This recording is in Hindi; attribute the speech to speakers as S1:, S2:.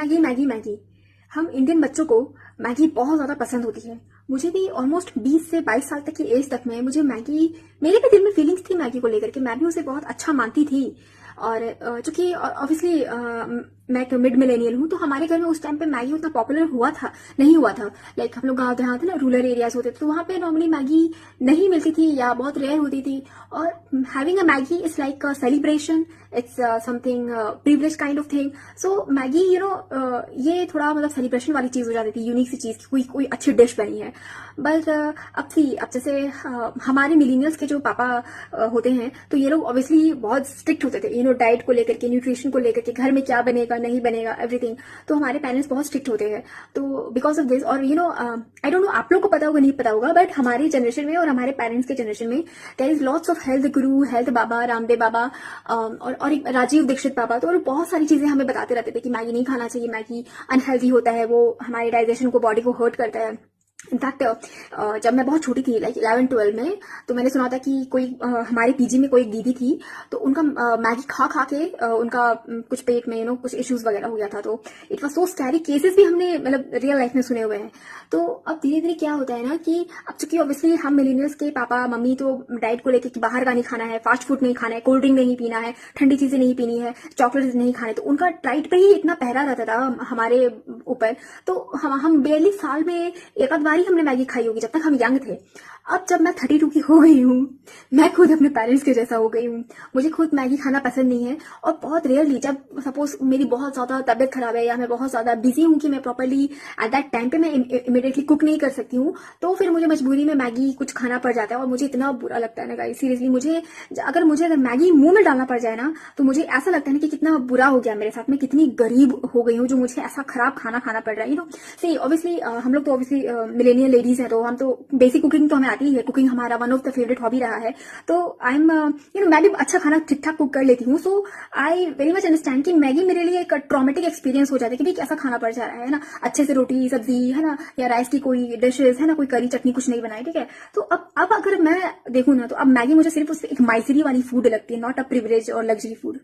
S1: Maggi Maggi Maggi. हम इंडियन बच्चों को मैगी बहुत ज़्यादा पसंद होती है। मुझे भी ऑलमोस्ट 20 से 22 साल तक की एज तक में मुझे मैगी, मेरे भी दिल में फीलिंग्स थी मैगी को लेकर के, मैं भी उसे बहुत अच्छा मानती थी। और चूंकि ऑब्वियसली मैं एक मिड मिलेनियल हूँ, तो हमारे घर में उस टाइम पे मैगी उतना पॉपुलर हुआ था नहीं हुआ था। लाइक हम लोग गाँव देहात थे ना, रूरल एरियाज होते थे, तो वहाँ पे नॉर्मली मैगी नहीं मिलती थी या बहुत रेयर होती थी। और having a Maggi is like a celebration, it's something privilege kind of thing. So Maggi ये थोड़ा मतलब सेलिब्रेशन वाली चीज हो जाती थी, यूनिक सी चीज, कोई कोई अच्छी डिश बनी है। बट अब जैसे हमारे मिलीनियल्स के जो पापा होते हैं, तो ये लोग ऑब्वियसली बहुत स्ट्रिक्ट होते थे डाइट को लेकर के, न्यूट्रिशन को लेकर के, घर में क्या बनेगा नहीं बनेगा एवरीथिंग। तो हमारे पेरेंट्स बहुत स्ट्रिक्ट होते हैं। तो बिकॉज ऑफ दिस, और आई डोंट नो आप लोग को पता होगा नहीं पता होगा, बट हमारी जनरेशन में और हमारे पेरेंट्स के जनरेशन में there is lots of health guru, health baba, Ramdev baba, और एक राजीव दीक्षित बाबा। तो बहुत सारी चीजें हमें बताते रहते थे कि मैगी नहीं खाना चाहिए, मैगी अनहेल्दी होता है, वो हमारे डाइजेशन को, बॉडी को हर्ट करता है। इनफैक्ट जब मैं बहुत छोटी थी, लाइक 11-12 में, तो मैंने सुना था कि कोई हमारे पीजी में कोई एक दीदी थी, तो उनका मैगी खा खा के उनका कुछ पेट में कुछ इश्यूज वगैरह हो गया था। तो it was so scary, cases भी हमने मतलब रियल लाइफ में सुने हुए हैं। तो अब धीरे धीरे क्या होता है ना कि अब चूंकि ऑब्वियसली हम मिलीनियल्स के पापा मम्मी तो डाइट को लेके कि बाहर का नहीं खाना है, फास्ट फूड नहीं खाना है, कोल्ड ड्रिंक नहीं पीना है, ठंडी चीजें नहीं पीनी है, चॉकलेट नहीं खाने, तो उनका डाइट पे ही इतना पहरा रहता था हमारे ऊपर। तो हम बेरली साल में एक आध बार ही हमने मैगी खाई होगी जब तक हम यंग थे। अब जब मैं 32 की हो गई हूँ, मैं खुद अपने पेरेंट्स के जैसा हो गई हूँ, मुझे खुद मैगी खाना पसंद नहीं है। और बहुत रेयरली जब सपोज मेरी बहुत ज्यादा तबियत खराब है या मैं बहुत ज्यादा बिजी हूँ कि मैं प्रॉपरली एट दैट टाइम पे मैं इमिडिएटली कुक नहीं कर सकती हूँ, तो फिर मुझे मजबूरी में मैगी कुछ खाना पड़ जाता है। और मुझे इतना बुरा लगता है ना गाइस, सीरियसली मुझे अगर मैगी मुंह में डालना पड़ जाए ना, तो मुझे ऐसा लगता है ना कि कितना बुरा हो गया मेरे साथ में, कितनी गरीब हो गई हूँ जो मुझे ऐसा खराब खाना खाना पड़ रहा है। सी ऑब्वियसली हम लोग तो ऑब्वियसली मिलेनियल लेडीज हैं, तो हम तो बेसिक कुकिंग तो हमें आती ही है, कुकिंग हमारा one of the favourite hobby रहा है। तो आई एम मैं भी अच्छा खाना ठीक ठाक कुक कर लेती हूँ। सो आई वेरी मच अंडरस्टैंड कि मैगी मेरे लिए एक ट्रॉमेटिक एक्सपीरियंस हो जाता है कि भाई कैसा खाना पड़ जा रहा है ना, अच्छे से रोटी सब्जी है ना, या राइस की कोई डिशेज है ना, कोई करी चटनी कुछ नहीं बनाई, ठीक है। तो अब अगर मैं देखूँ ना, तो अब मैगी मुझे सिर्फ उससे एक माइसरी वाली फूड लगती है, नॉट अ प्रिविलेज और लग्जरी फूड।